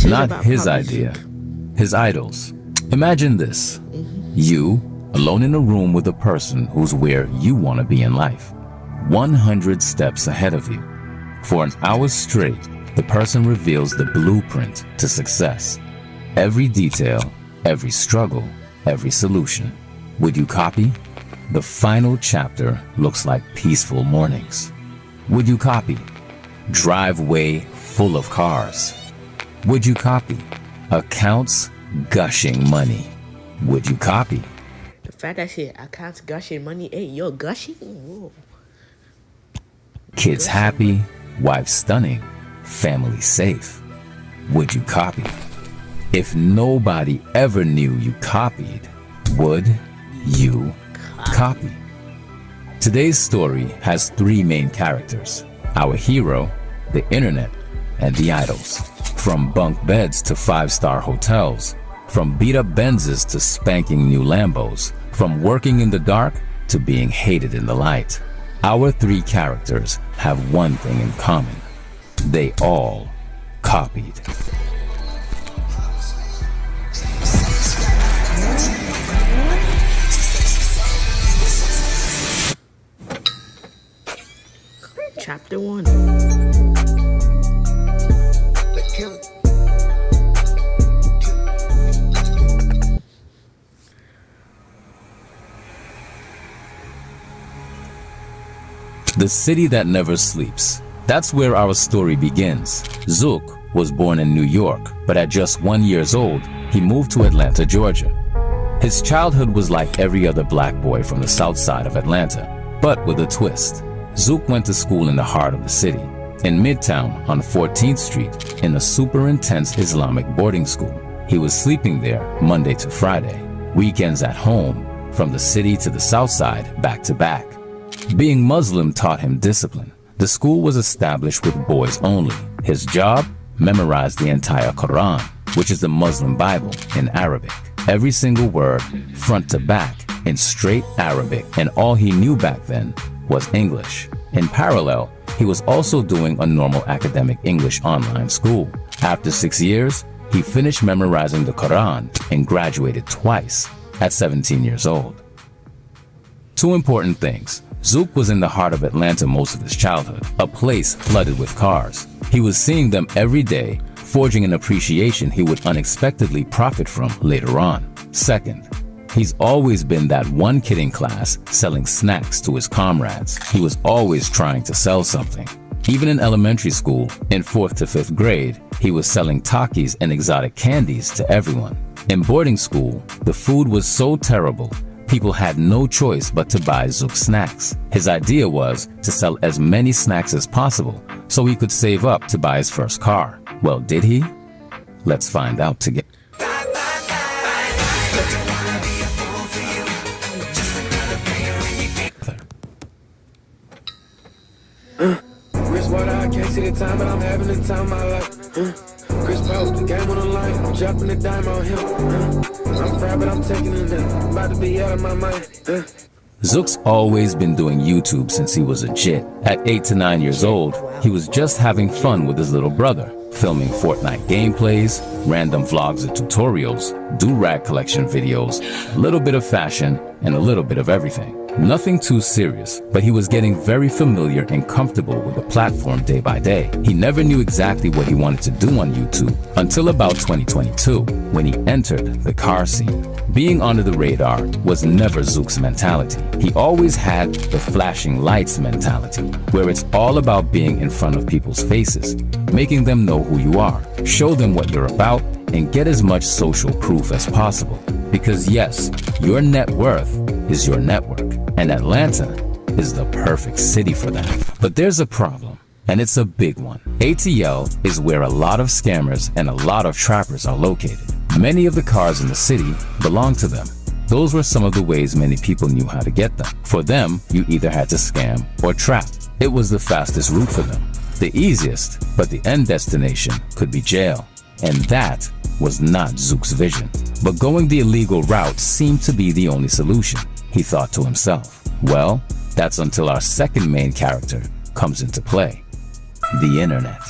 not his idea, his idols. Imagine this. You, alone in a room with a person who's where you want to be in life, 100 steps ahead of you. For an hour straight, the person reveals the blueprint to success. Every detail, every struggle, every solution. Would you copy? The final chapter looks like peaceful mornings. Would you copy? Driveway full of cars. Would you copy? Accounts gushing money. Would you copy? The fact that shit, accounts gushing money, hey, you're gushing? Whoa. Kids happy, wife stunning, family safe. Would you copy? If nobody ever knew you copied, would you copy? Today's story has three main characters: our hero, the internet, and the idols. From bunk beds to five-star hotels, from beat-up Benzes to spanking new Lambos, from working in the dark to being hated in the light. Our three characters have one thing in common. They all copied. Chapter 1. The city that never sleeps. That's where our story begins. Zook was born in New York, but at just 1 year old, he moved to Atlanta, Georgia. His childhood was like every other black boy from the south side of Atlanta, but with a twist. Zook went to school in the heart of the city, in Midtown on 14th Street, in a super intense Islamic boarding school. He was sleeping there Monday to Friday, weekends at home, from the city to the south side, back to back. Being Muslim taught him discipline. The school was established with boys only. His job? Memorize the entire Quran, which is the Muslim Bible, in Arabic. Every single word, front to back, in straight Arabic, and all he knew back then was English. In parallel, he was also doing a normal academic English online school. After 6 years, he finished memorizing the Quran and graduated twice at 17 years old. Two important things. Zook was in the heart of Atlanta most of his childhood, a place flooded with cars. He was seeing them every day, forging an appreciation he would unexpectedly profit from later on. Second, he's always been that one kid in class selling snacks to his comrades. He was always trying to sell something. Even in elementary school, in 4th to 5th grade, he was selling Takis and exotic candies to everyone. In boarding school, the food was so terrible, people had no choice but to buy Zook snacks. His idea was to sell as many snacks as possible so he could save up to buy his first car. Well, did he? Let's find out together. Wristwater, I can't see the time, but I'm having the time of my life. Chris Paul, the game on the line, I'm dropping the dime on him. I'm fried, but I'm taking it down. About to be out of my mind. Zook's always been doing YouTube since he was a jit. At 8 to 9 years old, he was just having fun with his little brother, filming Fortnite gameplays, random vlogs and tutorials, do-rag collection videos, a little bit of fashion, and a little bit of everything. Nothing too serious, but he was getting very familiar and comfortable with the platform day by day. He never knew exactly what he wanted to do on YouTube until about 2022, when he entered the car scene. Being under the radar was never Zook's mentality. He always had the flashing lights mentality, where it's all about being in front of people's faces, making them know who you are, show them what you're about, and get as much social proof as possible. Because yes, your net worth is your network, and Atlanta is the perfect city for that. But there's a problem, and it's a big one. ATL is where a lot of scammers and a lot of trappers are located. Many of the cars in the city belong to them. Those were some of the ways many people knew how to get them. For them, you either had to scam or trap. It was the fastest route for them. The easiest, but the end destination could be jail. And that was not Zook's vision. But going the illegal route seemed to be the only solution. He thought to himself, well, that's until our second main character comes into play. The internet.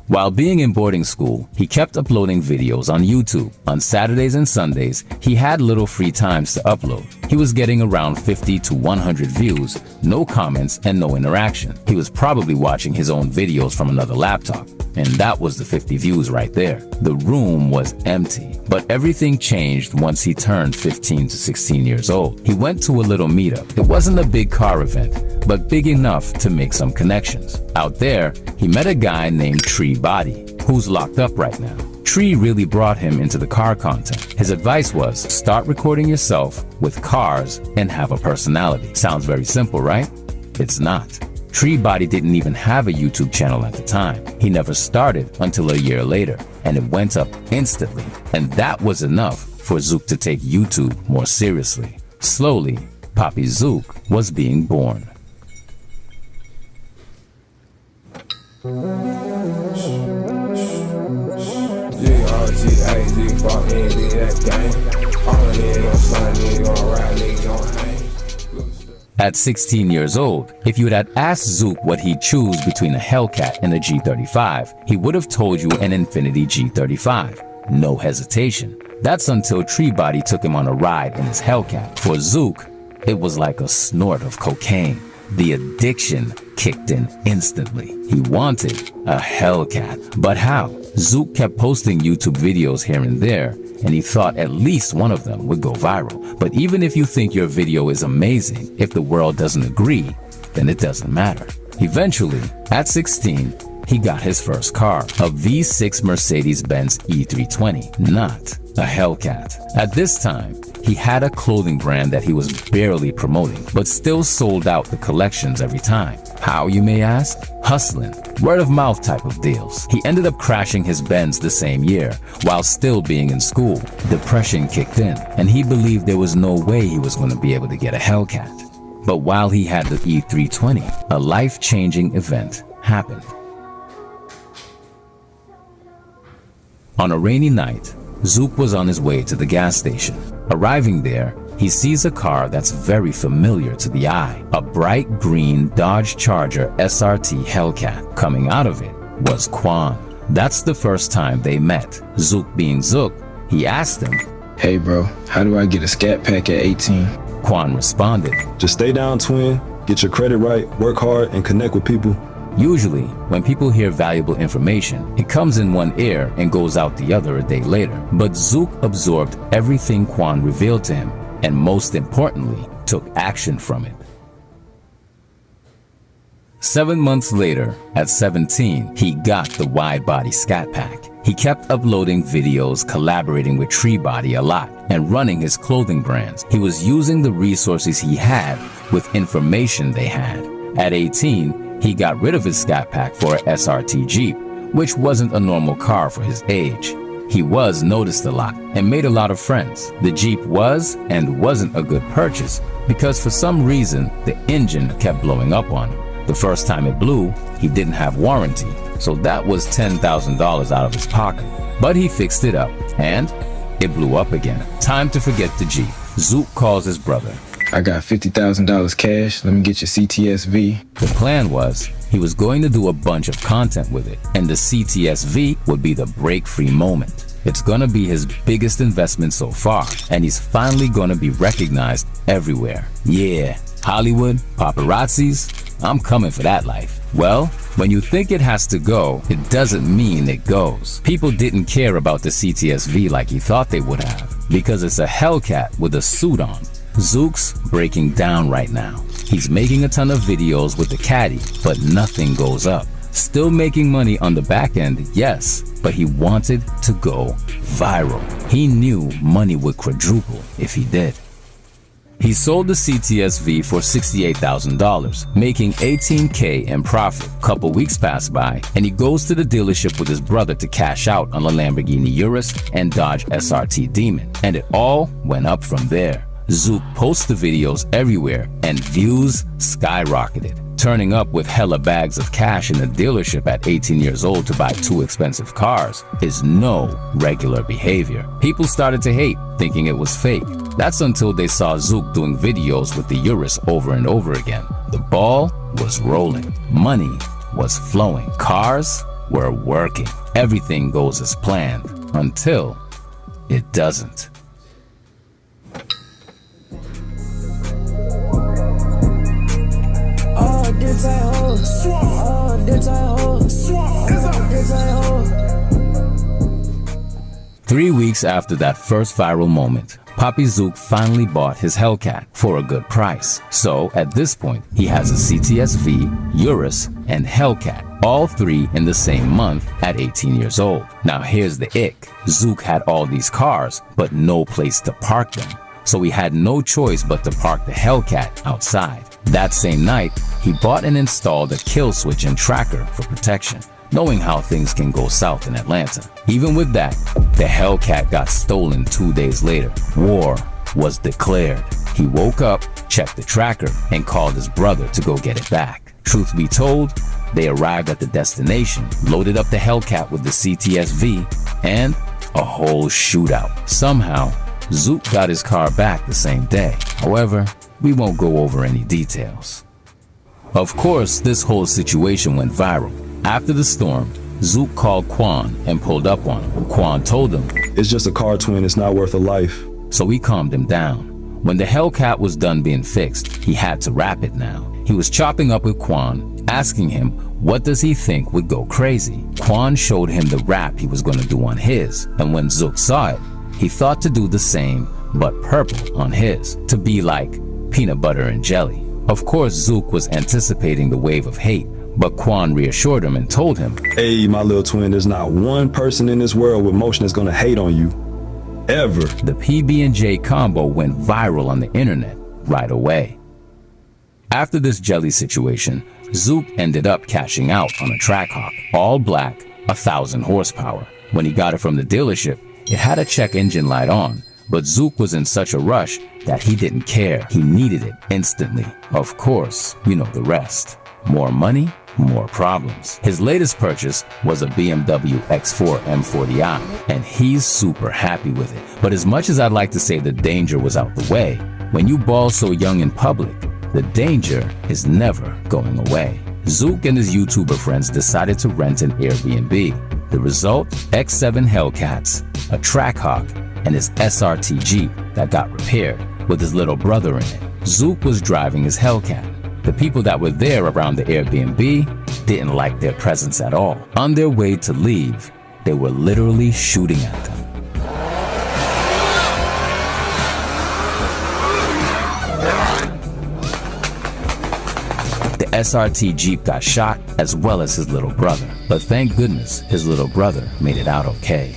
While being in boarding school, he kept uploading videos on YouTube. On Saturdays and Sundays, he had little free times to upload. He was getting around 50 to 100 views, no comments, and no interaction. He was probably watching his own videos from another laptop. And that was the 50 views right there. The room was empty. But everything changed once he turned 15 to 16 years old. He went to a little meetup. It wasn't a big car event, but big enough to make some connections. Out there, he met a guy named Tree Body, who's locked up right now. Tree really brought him into the car content. His advice was, start recording yourself with cars and have a personality. Sounds very simple, right? It's not. Tree Body didn't even have a YouTube channel at the time. He never started until a year later, and it went up instantly. And that was enough for Zook to take YouTube more seriously. Slowly, Papizuk was being born. At 16 years old, if you had asked Zook what he'd choose between a Hellcat and a G35, he would have told you an Infiniti G35. No hesitation. That's until Tree Body took him on a ride in his Hellcat. For Zook, it was like a snort of cocaine. The addiction kicked in instantly. He wanted a Hellcat. But how? Zook kept posting YouTube videos here and there, and he thought at least one of them would go viral. But even if you think your video is amazing, if the world doesn't agree, then it doesn't matter. Eventually, at 16, he got his first car, a V6 Mercedes-Benz E320, not a Hellcat. At this time, he had a clothing brand that he was barely promoting, but still sold out the collections every time. How, you may ask? Hustling, word of mouth type of deals. He ended up crashing his Benz the same year, while still being in school. Depression kicked in, and he believed there was no way he was going to be able to get a Hellcat. But while he had the E320, a life-changing event happened. On a rainy night, Zook was on his way to the gas station. Arriving there, he sees a car that's very familiar to the eye. A bright green Dodge Charger SRT Hellcat. Coming out of it was Quan. That's the first time they met. Zook being Zook, he asked him, "Hey bro, how do I get a scat pack at 18? Quan responded, "Just stay down, twin, get your credit right, work hard, and connect with people." Usually, when people hear valuable information, it comes in one ear and goes out the other a day later. But Zook absorbed everything Quan revealed to him, and most importantly, took action from it. 7 months later, at 17, he got the wide-body Scat Pack. He kept uploading videos, collaborating with Tree Body a lot, and running his clothing brands. He was using the resources he had with information they had. At 18, he got rid of his Scat Pack for a SRT Jeep, which wasn't a normal car for his age. He was noticed a lot and made a lot of friends. The Jeep was and wasn't a good purchase because for some reason the engine kept blowing up on him. The first time it blew, he didn't have warranty, so that was $10,000 out of his pocket. But he fixed it up and it blew up again. Time to forget the Jeep. Zook calls his brother. "I got $50,000 cash. Let me get your CTS-V." The plan was he was going to do a bunch of content with it, and the CTS-V would be the break-free moment. It's gonna be his biggest investment so far, and he's finally gonna be recognized everywhere. Yeah, Hollywood, paparazzis, I'm coming for that life. Well, when you think it has to go, it doesn't mean it goes. People didn't care about the CTS-V like he thought they would have, because it's a Hellcat with a suit on. Zook's breaking down right now. He's making a ton of videos with the caddy, but nothing goes up. Still making money on the back end, yes, but he wanted to go viral. He knew money would quadruple if he did. He sold the CTS-V for $68,000, making $18K in profit. Couple weeks pass by, and he goes to the dealership with his brother to cash out on a Lamborghini Urus and Dodge SRT Demon, and it all went up from there. Zook posts the videos everywhere, and views skyrocketed. Turning up with hella bags of cash in the dealership at 18 years old to buy 2 expensive cars is no regular behavior. People started to hate, thinking it was fake. That's until they saw Zook doing videos with the Urus over and over again. The ball was rolling. Money was flowing. Cars were working. Everything goes as planned until it doesn't. Oh, this I hold. Oh, this I hold. Oh, this I hold. 3 weeks after that first viral moment, Papizuk finally bought his Hellcat for a good price. So at this point, he has a CTS-V, Urus, and Hellcat, all three in the same month at 18 years old. Now here's the ick. Zook had all these cars, but no place to park them. So he had no choice but to park the Hellcat outside. That same night, he bought and installed a kill switch and tracker for protection, knowing how things can go south in Atlanta. Even with that, the Hellcat got stolen 2 days later. War was declared. He woke up, checked the tracker, and called his brother to go get it back. Truth be told, they arrived at the destination, loaded up the Hellcat with the CTS-V, and a whole shootout. Somehow, Zook got his car back the same day. However, we won't go over any details. Of course, this whole situation went viral. After the storm, Zook called Quan and pulled up on him. Quan told him, It's just a car, twin. It's not worth a life. so he calmed him down. When the Hellcat was done being fixed, he had to wrap it now. He was chopping up with Quan, asking him what does he think would go crazy. Quan showed him the wrap he was going to do on his, and when Zook saw it, he thought to do the same, but purple on his, to be like peanut butter and jelly. Of course, Zook was anticipating the wave of hate, but Quan reassured him and told him, Hey, my little twin, there's not one person in this world with motion that's gonna hate on you. Ever. the PB&J combo went viral on the internet right away. After this jelly situation, Zook ended up cashing out on a Trackhawk, all black, 1,000 horsepower. When he got it from the dealership, it had a check engine light on, but Zook was in such a rush that he didn't care. He needed it instantly. Of course, you know the rest. More money, more problems. His latest purchase was a BMW X4 M40i, and he's super happy with it. But as much as I'd like to say the danger was out the way, when you ball so young in public, the danger is never going away. Zook and his YouTuber friends decided to rent an Airbnb. The result? X7 Hellcats, a Trackhawk, and his SRT Jeep that got repaired with his little brother in it. Zook was driving his Hellcat. The people that were there around the Airbnb didn't like their presence at all. On their way to leave, they were literally shooting at them. The SRT Jeep got shot as well as his little brother. But thank goodness his little brother made it out okay.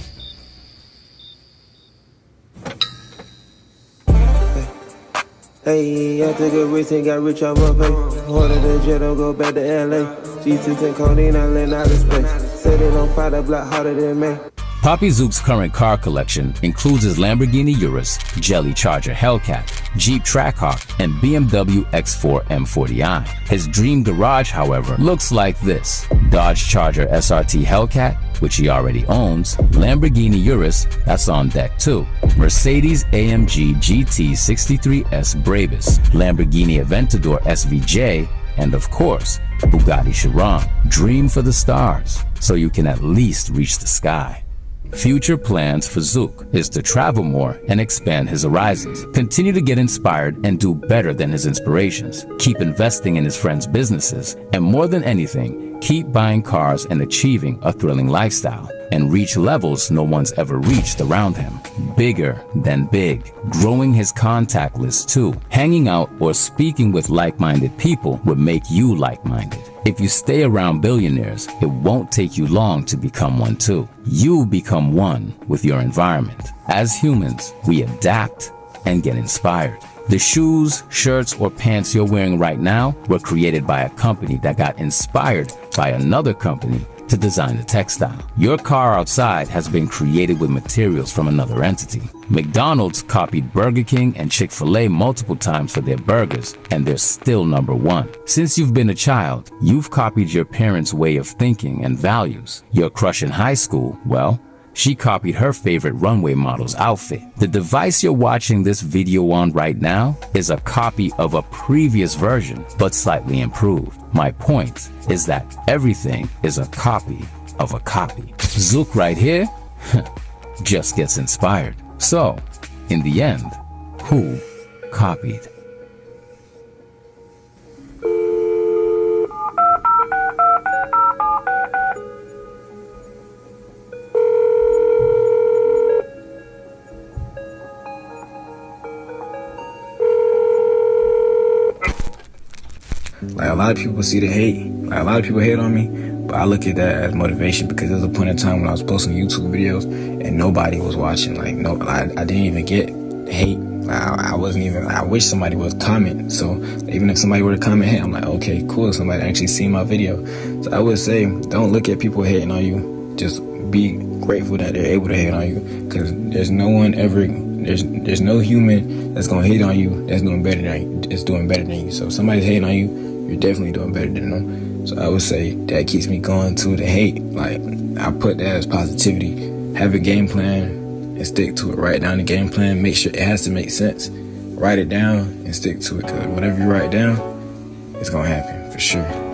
Hey, I took a risk and got rich off my pay. Ordered a jet, I'll go back to LA. Jesus and codeine, I land out of space. Set it on fire, the block harder than me. Papizuk's current car collection includes his Lamborghini Urus, Jelly Charger Hellcat, Jeep Trackhawk, and BMW X4 M40i. His dream garage, however, looks like this: Dodge Charger SRT Hellcat, which he already owns, Lamborghini Urus, that's on deck too, Mercedes AMG GT 63S Brabus, Lamborghini Aventador SVJ, and of course, Bugatti Chiron. Dream for the stars, so you can at least reach the sky. Future plans for Zook is to travel more and expand his horizons, continue to get inspired and do better than his inspirations, keep investing in his friends' businesses, and more than anything, keep buying cars and achieving a thrilling lifestyle, and reach levels no one's ever reached around him. Bigger than big, growing his contact list too. Hanging out or speaking with like-minded people would make you like-minded. If you stay around billionaires, it won't take you long to become one too. You become one with your environment. As humans, we adapt and get inspired. The shoes, shirts, or pants you're wearing right now were created by a company that got inspired by another company to design the textile. Your car outside has been created with materials from another entity. McDonald's copied Burger King and Chick-fil-A multiple times for their burgers, and they're still #1. Since you've been a child, you've copied your parents' way of thinking and values. Your crush in high school, well, she copied her favorite runway model's outfit. The device you're watching this video on right now is a copy of a previous version, but slightly improved. My point is that everything is a copy of a copy. Zook right here just gets inspired. So, in the end, who copied? Like, a lot of people see the hate. Like, a lot of people hate on me, but I look at that as motivation, because there was a point in time when I was posting YouTube videos and nobody was watching. Like, no, I didn't even get hate. Like, I wasn't even, I wish somebody would comment. So even if somebody were to comment hate, I'm like, okay, cool, somebody actually seen my video. So I would say, don't look at people hating on you. Just be grateful that they're able to hate on you, because there's no one ever, there's no human that's gonna hate on you that's doing better than you. So if somebody's hating on you, you're definitely doing better than them. So I would say that keeps me going to the hate. Like, I put that as positivity. Have a game plan and stick to it. Write down the game plan. Make sure it has to make sense. Write it down and stick to it, because whatever you write down, it's gonna happen for sure.